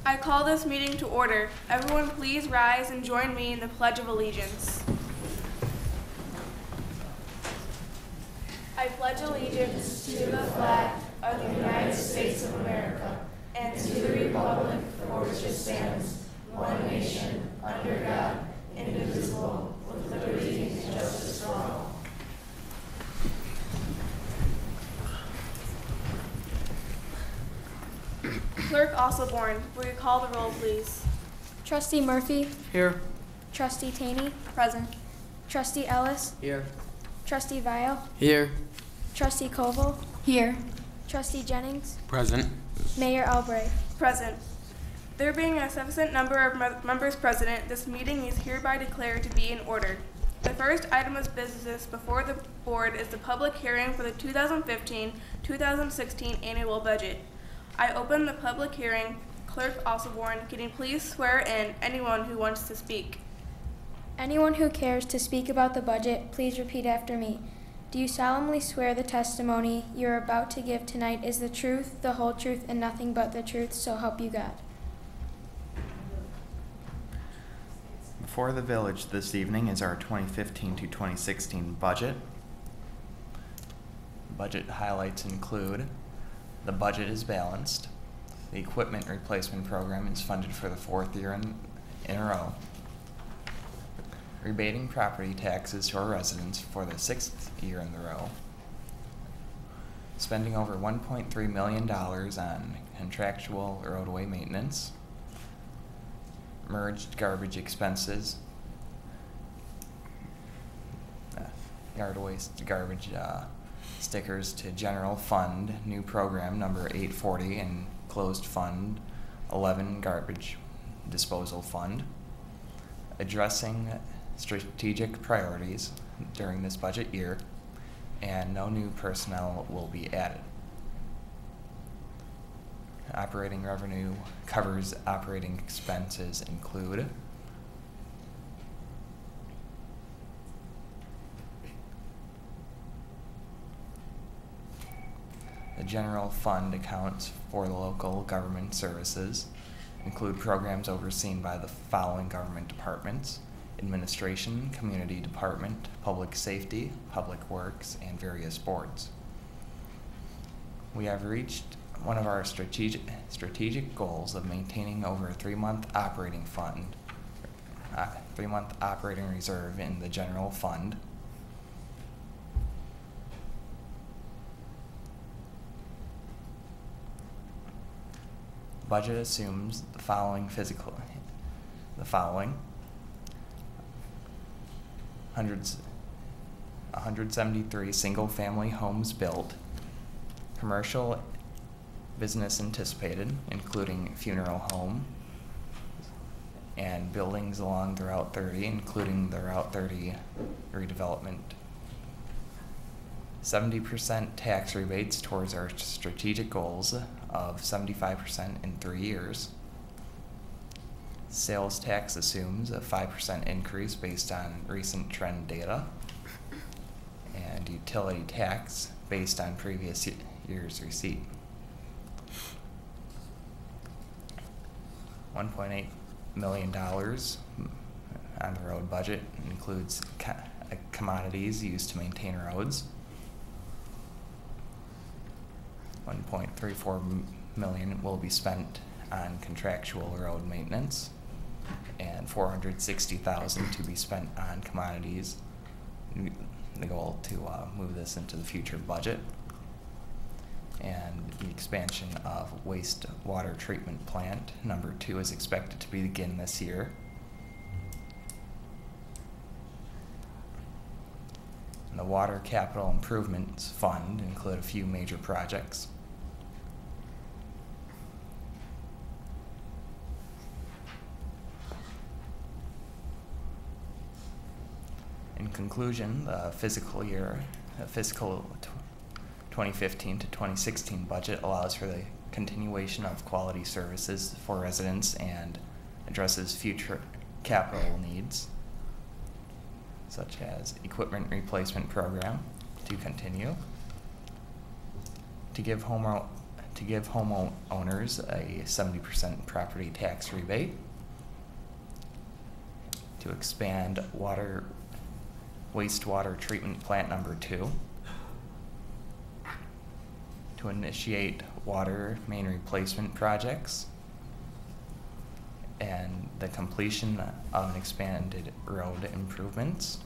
I call this meeting to order. Everyone please rise and join me in the Pledge of Allegiance. I pledge allegiance to the flag of the United States of America and to the republic for which it stands, one nation, under God, indivisible, with liberty and justice for all. Clerk Osselborn, will you call the roll, please? Trustee Murphy. Here. Trustee Taney. Present. Trustee Ellis. Here. Trustee Vial. Here. Trustee Koval. Here. Trustee Jennings. Present. Mayor Albright. Present. There being a sufficient number of members present, this meeting is hereby declared to be in order. The first item of business before the board is the public hearing for the 2015-2016 annual budget. I open the public hearing. Clerk Osselborn, can you please swear in anyone who wants to speak? Anyone who cares to speak about the budget, please repeat after me. Do you solemnly swear the testimony you are about to give tonight is the truth, the whole truth, and nothing but the truth, so help you God? Before the village this evening is our 2015 to 2016 budget. Budget highlights include: the budget is balanced, the equipment replacement program is funded for the fourth year in a row, rebating property taxes to our residents for the sixth year in a row, spending over $1.3 million on contractual roadway maintenance, merged garbage expenses, yard waste garbage stickers to general fund, new program number 840, and closed fund 11 garbage disposal fund, addressing strategic priorities during this budget year, and no new personnel will be added. Operating revenue covers operating expenses include the general fund accounts for the local government services, include programs overseen by the following government departments: administration, community department, public safety, public works, and various boards. We have reached one of our strategic goals of maintaining over a 3-month operating fund, 3-month operating reserve in the general fund. Budget assumes the following 173 single-family homes built, commercial business anticipated, including funeral home, and buildings along the Route 30, including the Route 30 redevelopment. 70% tax rebates towards our strategic goals of 75% in 3 years. Sales tax assumes a 5% increase based on recent trend data, and utility tax based on previous year's receipt. $1.8 million on the road budget includes commodities used to maintain roads. $1.34 million will be spent on contractual road maintenance, and $460,000 to be spent on commodities. The goal to move this into the future budget. And the expansion of wastewater treatment plant number 2 is expected to begin this year. And the Water Capital Improvements Fund include a few major projects. In conclusion, the fiscal 2015 to 2016 budget allows for the continuation of quality services for residents and addresses future capital needs, such as equipment replacement program to continue, to give to give homeowners a 70% property tax rebate, to expand wastewater treatment plant number 2, to initiate water main replacement projects, and the completion of an expanded road improvements.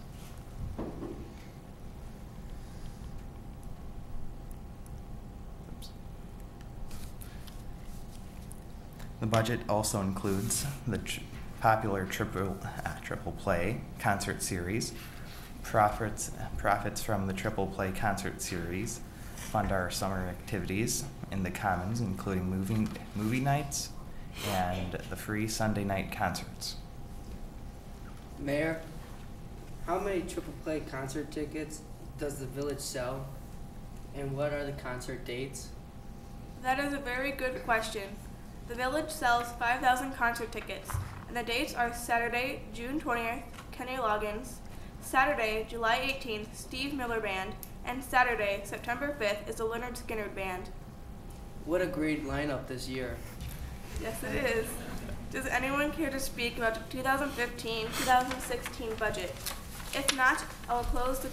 Oops. The budget also includes the popular triple play concert series. Profits from the triple play concert series fund our summer activities in the Commons, including movie nights and the free Sunday night concerts. Mayor, how many triple play concert tickets does the village sell, and what are the concert dates? That is a very good question. The village sells 5,000 concert tickets, and the dates are Saturday, June 20th, Kenny Loggins, Saturday, July 18th, Steve Miller Band, and Saturday, September 5th, is the Leonard Skinner Band. What a great lineup this year. Yes, it is. Does anyone care to speak about the 2015-2016 budget? If not, I will close the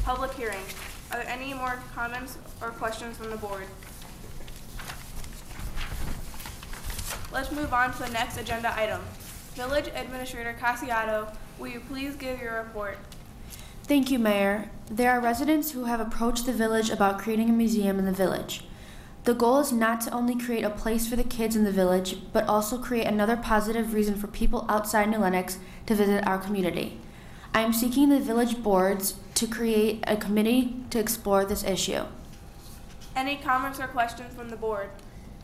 public hearing. Are there any more comments or questions from the board? Let's move on to the next agenda item. Village Administrator Cassiato, will you please give your report? Thank you, Mayor. There are residents who have approached the village about creating a museum in the village. The goal is not to only create a place for the kids in the village, but also create another positive reason for people outside New Lenox to visit our community. I am seeking the village boards to create a committee to explore this issue. Any comments or questions from the board?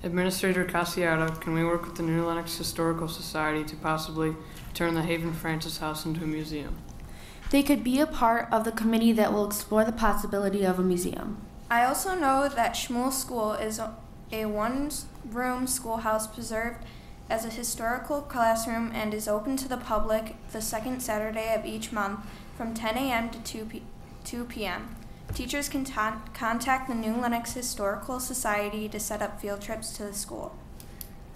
Administrator Cassiato, can we work with the New Lenox Historical Society to possibly turn the Haven Francis House into a museum? They could be a part of the committee that will explore the possibility of a museum. I also know that Schmuel School is a one-room schoolhouse preserved as a historical classroom and is open to the public the second Saturday of each month from 10 a.m. to 2 p.m. Teachers can contact the New Lenox Historical Society to set up field trips to the school.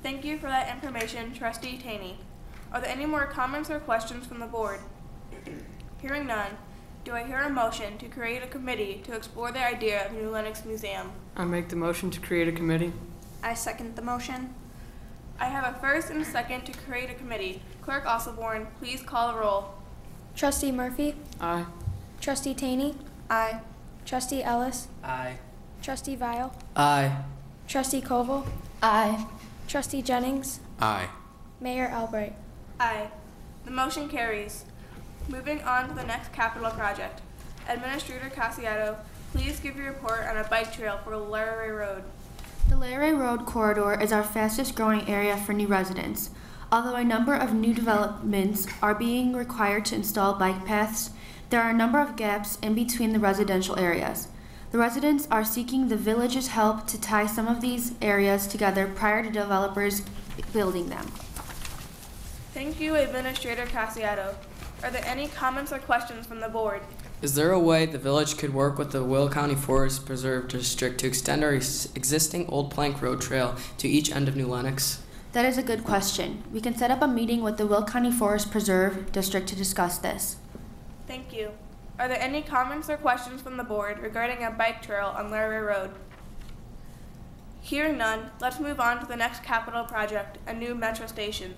Thank you for that information, Trustee Taney. Are there any more comments or questions from the board? Hearing none, do I hear a motion to create a committee to explore the idea of New Lenox Museum? I make the motion to create a committee. I second the motion. I have a first and a second to create a committee. Clerk Osselborn, please call the roll. Trustee Murphy? Aye. Trustee Taney? Aye. Trustee Ellis? Aye. Trustee Vile? Aye. Trustee Koval? Aye. Trustee Jennings? Aye. Mayor Albright? Aye. The motion carries. Moving on to the next capital project. Administrator Cassiato, please give your report on a bike trail for Laramie Road. The Laramie Road corridor is our fastest growing area for new residents. Although a number of new developments are being required to install bike paths, there are a number of gaps in between the residential areas. The residents are seeking the village's help to tie some of these areas together prior to developers building them. Thank you, Administrator Cassiato. Are there any comments or questions from the board? Is there a way the village could work with the Will County Forest Preserve District to extend our existing Old Plank Road Trail to each end of New Lenox? That is a good question. We can set up a meeting with the Will County Forest Preserve District to discuss this. Thank you. Are there any comments or questions from the board regarding a bike trail on Laramie Road? Hearing none, let's move on to the next capital project, a new metro station.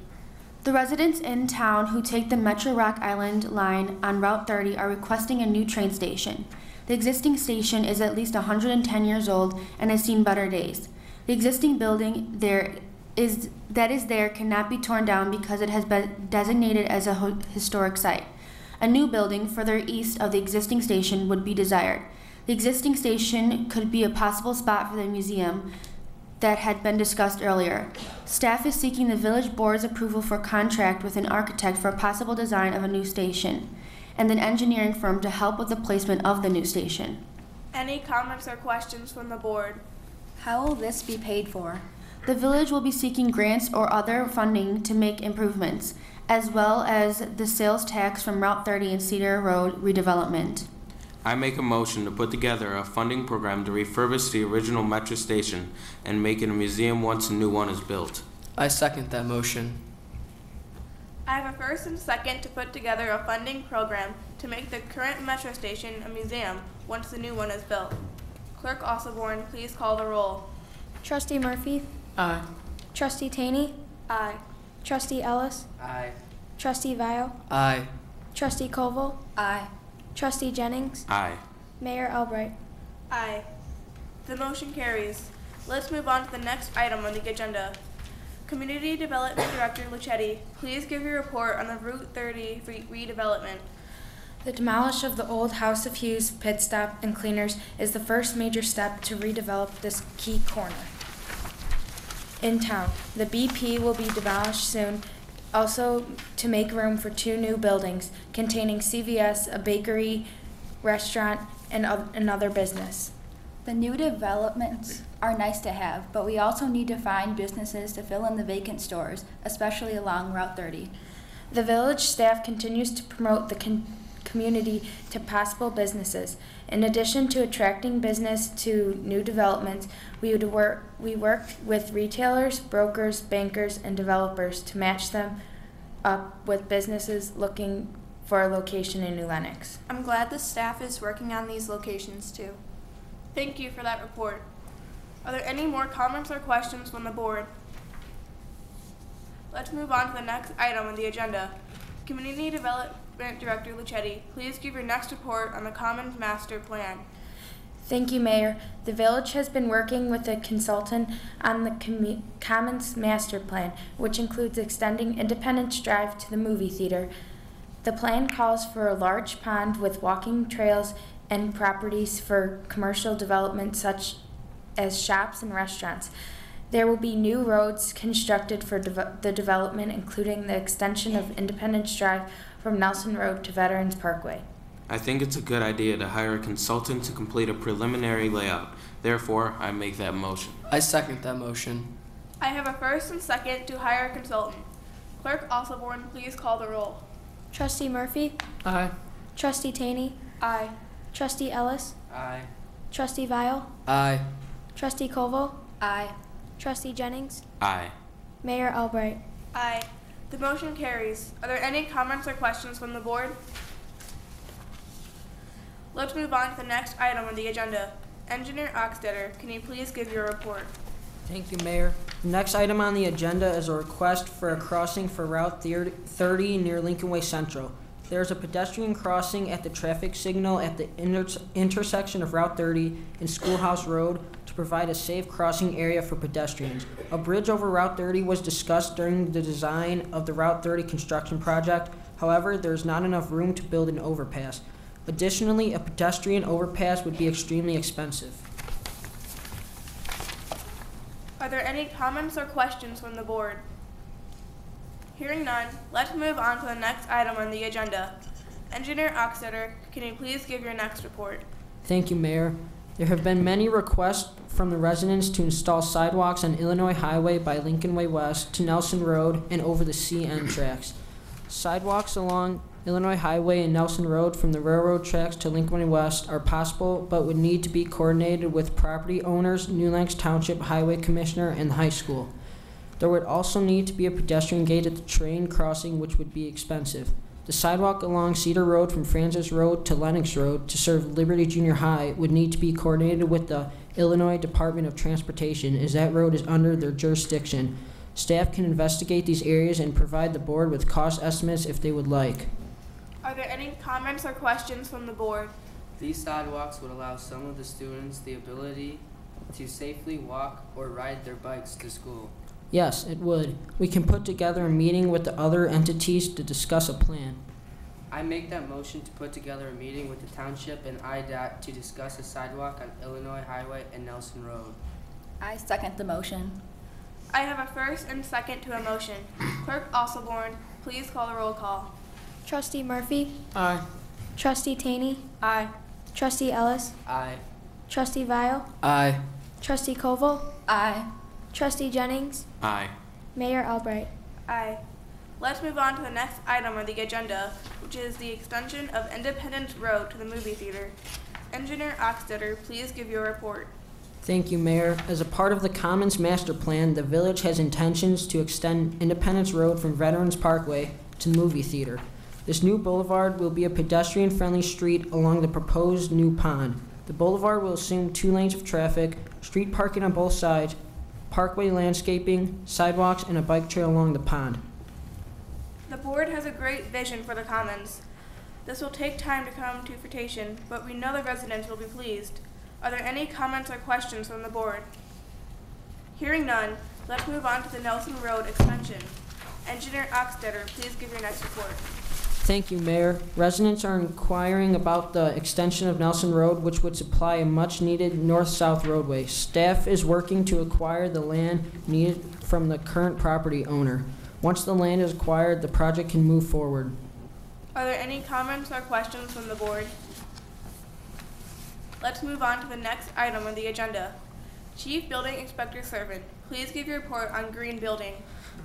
The residents in town who take the Metro Rock Island line on Route 30 are requesting a new train station. The existing station is at least 110 years old and has seen better days. The existing building that is there cannot be torn down because it has been designated as a historic site. A new building further east of the existing station would be desired. The existing station could be a possible spot for the museum that had been discussed earlier. Staff is seeking the village board's approval for contract with an architect for a possible design of a new station, and an engineering firm to help with the placement of the new station. Any comments or questions from the board? How will this be paid for? The village will be seeking grants or other funding to make improvements, as well as the sales tax from Route 30 and Cedar Road redevelopment. I make a motion to put together a funding program to refurbish the original metro station and make it a museum once a new one is built. I second that motion. I have a first and second to put together a funding program to make the current metro station a museum once the new one is built. Clerk Osborne, please call the roll. Trustee Murphy, Aye. Trustee Taney, Aye. Trustee Ellis, Aye. Trustee Vile, Aye. Trustee Koval, Aye. Trustee Jennings, Aye. Mayor Albright. Aye. The motion carries. Let's move on to the next item on the agenda. Community Development Director Lucetti, please give your report on the Route 30 redevelopment. The demolition of the old House of Hughes pit stop and cleaners is the first major step to redevelop this key corner in town. The BP will be demolished soon, also to make room for 2 new buildings containing CVS, a bakery, restaurant, and another business. The new developments are nice to have, but we also need to find businesses to fill in the vacant stores, especially along Route 30. The village staff continues to promote the community to possible businesses. In addition to attracting business to new developments, we work with retailers, brokers, bankers, and developers to match them up with businesses looking for a location in New Lenox. I'm glad the staff is working on these locations too. Thank you for that report. Are there any more comments or questions from the board? Let's move on to the next item on the agenda. Community Development Director Lucetti, please give your next report on the Commons Master Plan. Thank you, Mayor. The village has been working with a consultant on the Commons Master Plan, which includes extending Independence Drive to the movie theater. The plan calls for a large pond with walking trails and properties for commercial development such as shops and restaurants. There will be new roads constructed for the development, including the extension of Independence Drive from Nelson Road to Veterans Parkway. I think it's a good idea to hire a consultant to complete a preliminary layout. Therefore, I make that motion. I second that motion. I have a first and second to hire a consultant. Clerk Osborne, please call the roll. Trustee Murphy, Aye. Trustee Taney, Aye. Trustee Ellis, Aye. Trustee Vile, Aye. Trustee Koval, Aye. Trustee Jennings, Aye. Mayor Albright. Aye. The motion carries. Are there any comments or questions from the board? Let's move on to the next item on the agenda. Engineer Oxtetter, can you please give your report? Thank you, Mayor. The next item on the agenda is a request for a crossing for Route 30 near Lincoln Way Central. There is a pedestrian crossing at the traffic signal at the intersection of Route 30 and Schoolhouse Road to provide a safe crossing area for pedestrians. A bridge over Route 30 was discussed during the design of the Route 30 construction project. However, there is not enough room to build an overpass. Additionally, a pedestrian overpass would be extremely expensive. Are there any comments or questions from the board? Hearing none, let's move on to the next item on the agenda. Engineer Oxtetter, can you please give your next report? Thank you, Mayor. There have been many requests from the residents to install sidewalks on Illinois Highway by Lincoln Way West to Nelson Road and over the CN tracks. Sidewalks along Illinois Highway and Nelson Road from the railroad tracks to Lincoln Way West are possible, but would need to be coordinated with property owners, New Lenox Township Highway Commissioner, and the high school. There would also need to be a pedestrian gate at the train crossing, which would be expensive. The sidewalk along Cedar Road from Francis Road to Lenox Road to serve Liberty Junior High would need to be coordinated with the Illinois Department of Transportation, as that road is under their jurisdiction. Staff can investigate these areas and provide the board with cost estimates if they would like. Are there any comments or questions from the board? These sidewalks would allow some of the students the ability to safely walk or ride their bikes to school. Yes, it would. We can put together a meeting with the other entities to discuss a plan. I make that motion to put together a meeting with the township and IDOT to discuss a sidewalk on Illinois Highway and Nelson Road. I second the motion. I have a first and second to a motion. Clerk Osborne, please call the roll call. Trustee Murphy, Aye. Trustee Taney, Aye. Trustee Ellis, Aye. Trustee Vile, Aye. Trustee Koval, Aye. Trustee Jennings, Aye. Mayor Albright. Aye. let's move on to the next item on the agenda, which is the extension of Independence Road to the movie theater. Engineer Oxtetter, please give your report. Thank you, Mayor. As a part of the Commons Master Plan, the village has intentions to extend Independence Road from Veterans Parkway to the movie theater. This new boulevard will be a pedestrian-friendly street along the proposed new pond. The boulevard will assume 2 lanes of traffic, street parking on both sides, parkway landscaping, sidewalks, and a bike trail along the pond. The board has a great vision for the Commons. This will take time to come to fruition, but we know the residents will be pleased. Are there any comments or questions from the board? Hearing none, let's move on to the Nelson Road extension. Engineer Oxtetter, please give your next report. Thank you, Mayor. Residents are inquiring about the extension of Nelson Road, which would supply a much-needed north-south roadway. Staff is working to acquire the land needed from the current property owner. Once the land is acquired, the project can move forward. Are there any comments or questions from the board? Let's move on to the next item on the agenda. Chief Building Inspector Servant, please give your report on green building.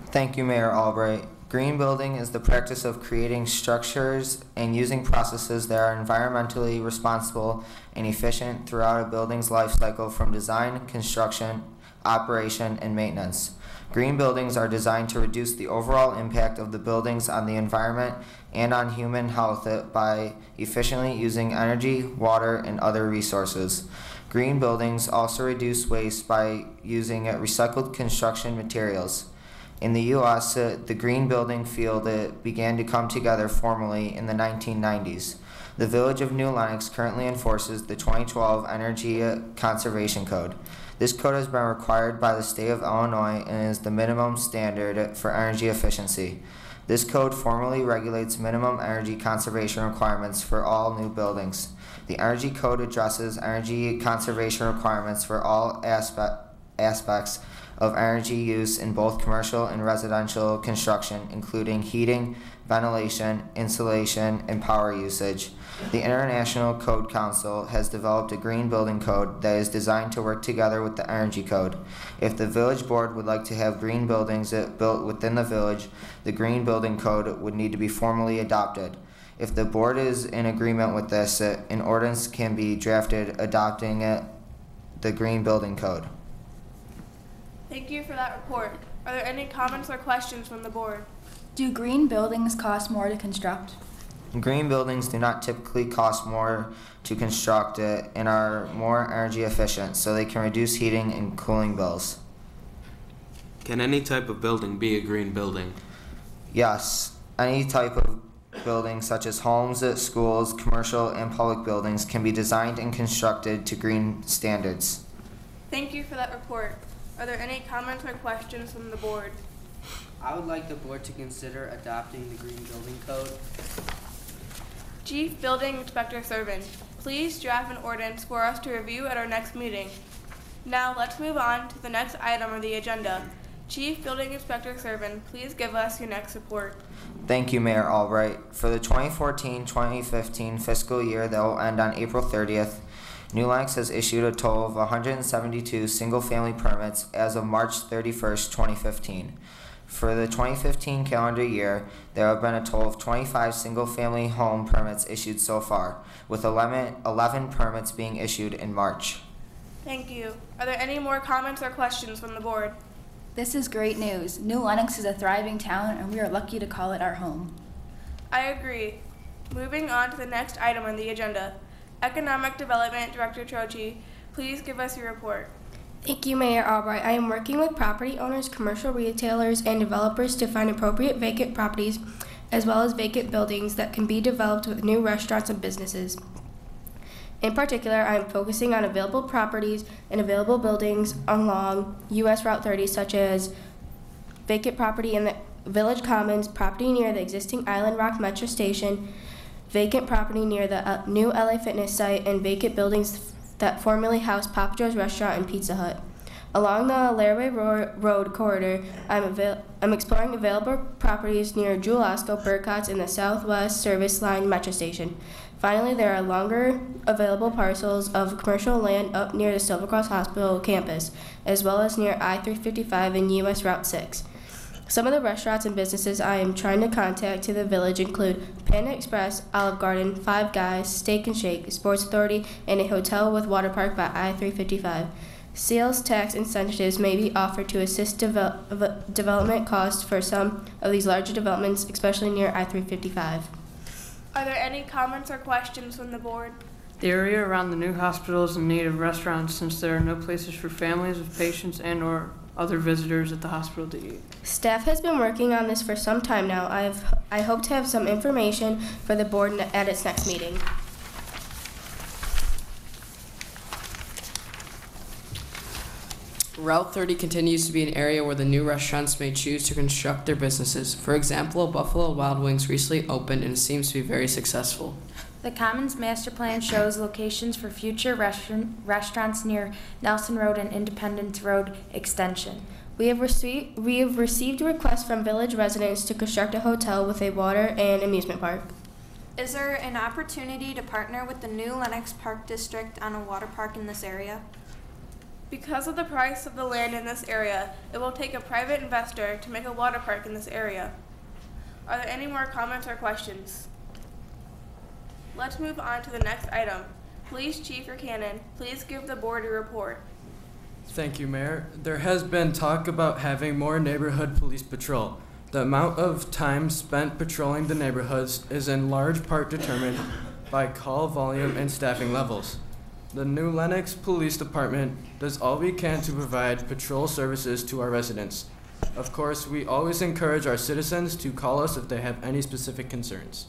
Thank you, Mayor Albright. Green building is the practice of creating structures and using processes that are environmentally responsible and efficient throughout a building's life cycle from design, construction, operation, and maintenance. Green buildings are designed to reduce the overall impact of the buildings on the environment and on human health by efficiently using energy, water, and other resources. Green buildings also reduce waste by using recycled construction materials. In the U.S., the green building field began to come together formally in the 1990s. The Village of New Lenox currently enforces the 2012 Energy Conservation Code. This code has been required by the state of Illinois and is the minimum standard for energy efficiency. This code formally regulates minimum energy conservation requirements for all new buildings. The Energy Code addresses energy conservation requirements for all aspects of energy use in both commercial and residential construction, including heating, ventilation, insulation, and power usage. The International Code Council has developed a green building code that is designed to work together with the Energy Code. If the village board would like to have green buildings built within the village, the green building code would need to be formally adopted. If the board is in agreement with this, an ordinance can be drafted adopting the green building code. Thank you for that report. Are there any comments or questions from the board? Do green buildings cost more to construct? Green buildings do not typically cost more to construct and are more energy efficient, so they can reduce heating and cooling bills. Can any type of building be a green building? Yes, any type of building such as homes, schools, commercial, and public buildings can be designed and constructed to green standards. Thank you for that report. Are there any comments or questions from the board? I would like the board to consider adopting the green building code. Chief Building Inspector Servant, please draft an ordinance for us to review at our next meeting. Now let's move on to the next item on the agenda. Chief Building Inspector Servant, please give us your next report. Thank you, Mayor Albright. For the 2014-2015 fiscal year that will end on April 30th, New Lenox has issued a total of 172 single-family permits as of March 31st, 2015. For the 2015 calendar year, there have been a total of 25 single-family home permits issued so far, with 11 permits being issued in March. Thank you. Are there any more comments or questions from the board? This is great news. New Lenox is a thriving town, and we are lucky to call it our home. I agree. Moving on to the next item on the agenda. Economic Development Director Trochi, please give us your report. Thank you, Mayor Albright. I am working with property owners, commercial retailers, and developers to find appropriate vacant properties as well as vacant buildings that can be developed with new restaurants and businesses. In particular, I am focusing on available properties and available buildings along U.S. Route 30, such as vacant property in the Village Commons, property near the existing Island Rock Metro Station, vacant property near the new LA Fitness site, and vacant buildings that formerly housed Papa Joe's Restaurant and Pizza Hut. Along the Laraway Road corridor, I'm exploring available properties near Jewel Osco, Burcott's, and the Southwest Service Line Metro Station. Finally, there are longer available parcels of commercial land up near the Silver Cross Hospital campus, as well as near I-355 and U.S. Route 6. Some of the restaurants and businesses I am trying to contact to the village include Panda Express, Olive Garden, Five Guys, Steak and Shake, Sports Authority, and a hotel with water park by I-355. Sales tax incentives may be offered to assist development costs for some of these larger developments, especially near I-355. Are there any comments or questions from the board? The area around the new hospital is in need of restaurants since there are no places for families of patients and or other visitors at the hospital to eat. Staff has been working on this for some time now. I hope to have some information for the board at its next meeting. Route 30 continues to be an area where the new restaurants may choose to construct their businesses. For example, Buffalo Wild Wings recently opened and it seems to be very successful. The Commons Master Plan shows locations for future restaurants near Nelson Road and Independence Road Extension. We have received requests from village residents to construct a hotel with a water and amusement park. Is there an opportunity to partner with the new Lenox Park District on a water park in this area? Because of the price of the land in this area, it will take a private investor to make a water park in this area. Are there any more comments or questions? Let's move on to the next item. Police Chief Buchanan, please give the board a report. Thank you, Mayor. There has been talk about having more neighborhood police patrol. The amount of time spent patrolling the neighborhoods is in large part determined by call volume and staffing levels. The new Lenox Police Department does all we can to provide patrol services to our residents. Of course, we always encourage our citizens to call us if they have any specific concerns.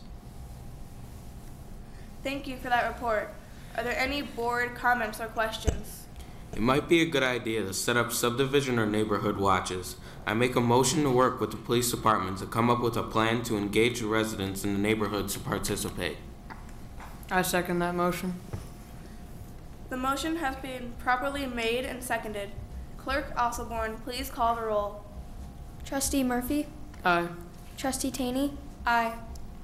Thank you for that report. Are there any board comments or questions? It might be a good idea to set up subdivision or neighborhood watches. I make a motion to work with the police department to come up with a plan to engage the residents in the neighborhoods to participate. I second that motion. The motion has been properly made and seconded. Clerk Osselborn, please call the roll. Trustee Murphy? Aye. Trustee Taney? Aye.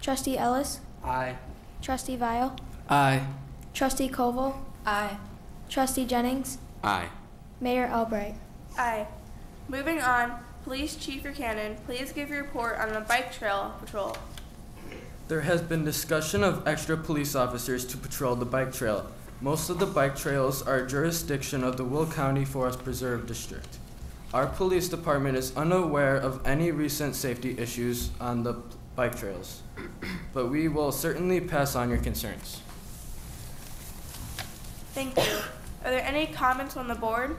Trustee Ellis? Aye. Trustee Vile? Aye. Trustee Koval? Aye. Trustee Jennings? Aye. Mayor Albright? Aye. Moving on, Police Chief Buchanan, please give your report on the bike trail patrol. There has been discussion of extra police officers to patrol the bike trail. Most of the bike trails are jurisdiction of the Will County Forest Preserve District. Our police department is unaware of any recent safety issues on the bike trails, but we will certainly pass on your concerns. Thank you. Are there any comments on the board?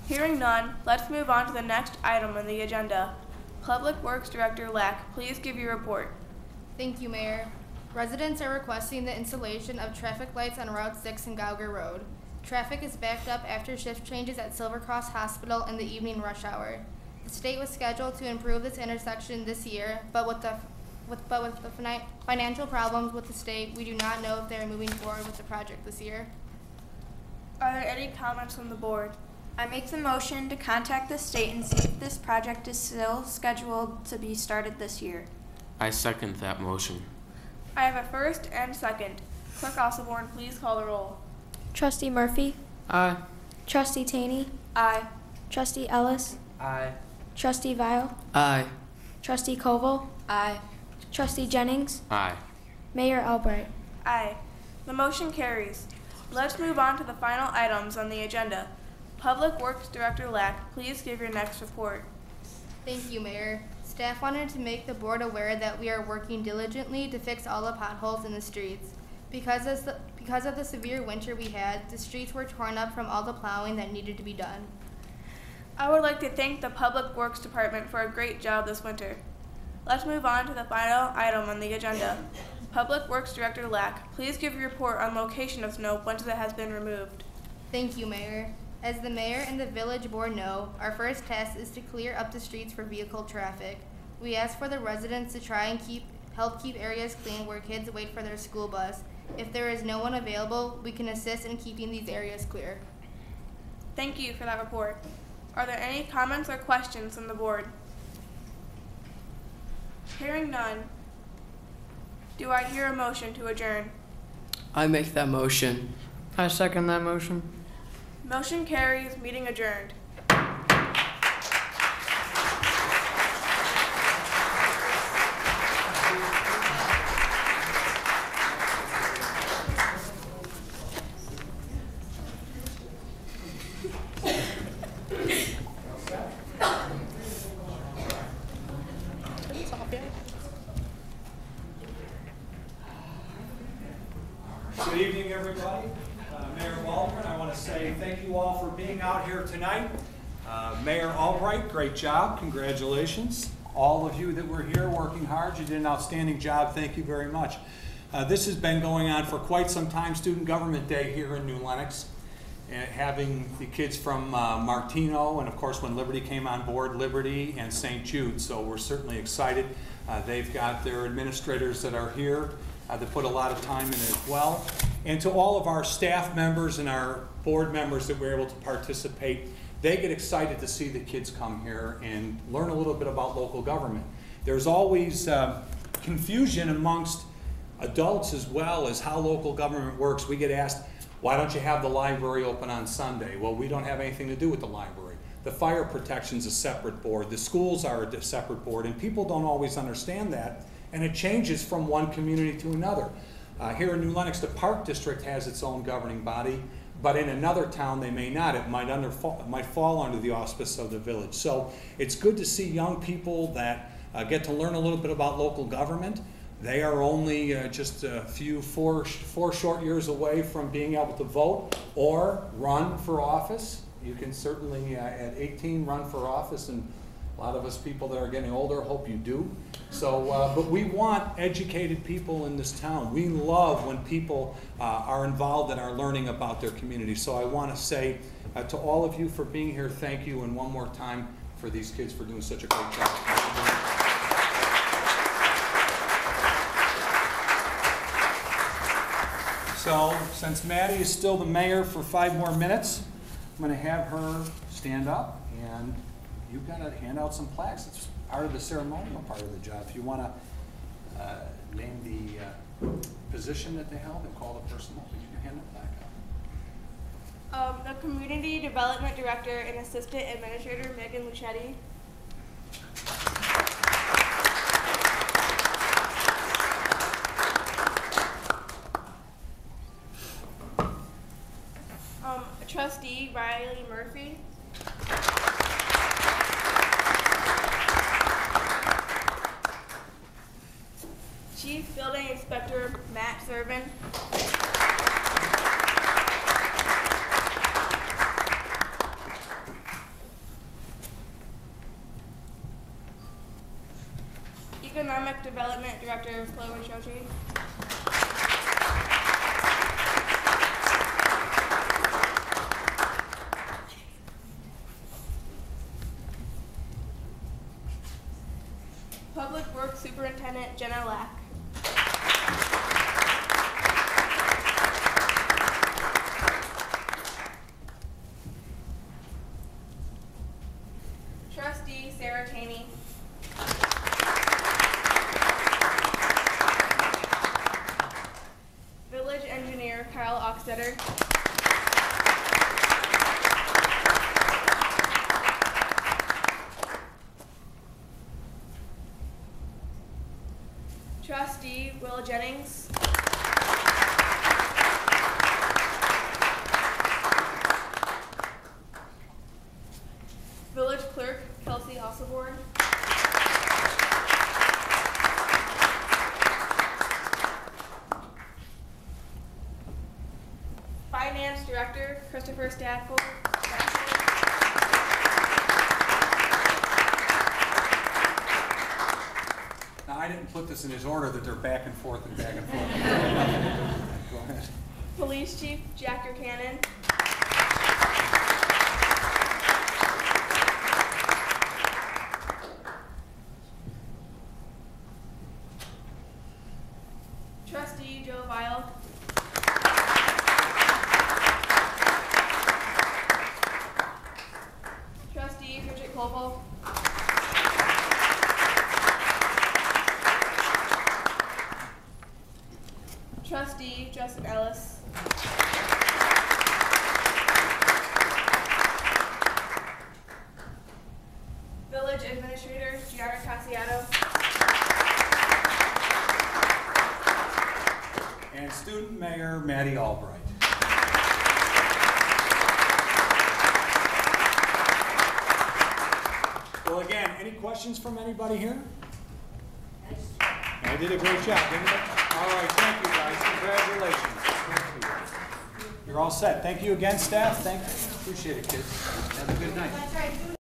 Hearing none, let's move on to the next item on the agenda. Public Works Director Lack, please give your report. Thank you, Mayor. Residents are requesting the installation of traffic lights on Route 6 and Gauger Road. Traffic is backed up after shift changes at Silver Cross Hospital in the evening rush hour. The state was scheduled to improve this intersection this year, but with the financial problems with the state, we do not know if they are moving forward with the project this year. Are there any comments from the board? I make the motion to contact the state and see if this project is still scheduled to be started this year. I second that motion. I have a first and second. Clerk Osselborn, please call the roll. Trustee Murphy? Aye. Trustee Taney? Aye. Trustee Ellis? Aye. Trustee Vile? Aye. Trustee Koval? Aye. Trustee Jennings? Aye. Mayor Albright? Aye. The motion carries. Let's move on to the final items on the agenda. Public Works Director Lack, please give your next report. Thank you, Mayor. Staff wanted to make the board aware that we are working diligently to fix all the potholes in the streets. Because of the severe winter we had, the streets were torn up from all the plowing that needed to be done. I would like to thank the Public Works Department for a great job this winter. Let's move on to the final item on the agenda. Public Works Director Lack, please give your report on location of snow once it has been removed. Thank you, Mayor. As the mayor and the village board know, our first task is to clear up the streets for vehicle traffic. We ask for the residents to try and help keep areas clean where kids wait for their school bus. If there is no one available, we can assist in keeping these areas clear. Thank you for that report. Are there any comments or questions from the board? Hearing none, do I hear a motion to adjourn? I make that motion. I second that motion. Motion carries, meeting adjourned. right, thank you all for being out here tonight. Mayor Albright, great job, congratulations. All of you that were here working hard, you did an outstanding job, thank you very much. This has been going on for quite some time, Student Government Day here in New Lenox. Having the kids from Martino, and of course when Liberty came on board, Liberty and St. Jude, so we're certainly excited. They've got their administrators that are here that put a lot of time in as well. And to all of our staff members and our board members that were able to participate, they get excited to see the kids come here and learn a little bit about local government. There's always confusion amongst adults as well as how local government works. We get asked, why don't you have the library open on Sunday? Well, we don't have anything to do with the library. The fire protection's a separate board. The schools are a separate board, and people don't always understand that, and it changes from one community to another. Here in New Lenox, the Park District has its own governing body, but in another town they may not. It might fall under the auspice of the village. So it's good to see young people that get to learn a little bit about local government. They are only just a four short years away from being able to vote or run for office. You can certainly, at 18, run for office, and a lot of us people that are getting older hope you do. So, but we want educated people in this town. We love when people are involved and are learning about their community. So I want to say to all of you for being here, thank you, and one more time for these kids for doing such a great job. So, since Maddie is still the mayor for 5 more minutes, I'm going to have her stand up, and you've got to hand out some plaques. It's part of the ceremonial part of the job. If you want to name the position that they held and call the person up, you can hand the plaque out. The Community Development Director and Assistant Administrator, Megan Luchetti. Trustee Riley Murphy. Chief Building Inspector Matt Servin. Economic Development Director Chloe Shoshi. Public Works Superintendent Jenna Lack. Trustee Sarah Taney. Village Engineer Kyle Oxtetter. Trustee Will Jennings. Village Clerk Kelsey Osselborn. Finance Director Christopher Stackpole. Now, I didn't put this in his order that they're back and forth and back and forth. Go ahead. Police Chief Jack Cannon. Trustee Joe Vile. Trustee Bridget Colville. Trustee Justin Ellis. Village Administrator Gianna Cassiato. And Student Mayor Maddie Albright. Well, again, any questions from anybody here? I did a great job, didn't I? All right, thank you guys. Congratulations. You're all set. Thank you again, staff. Thank you. Appreciate it, kids. Have a good night.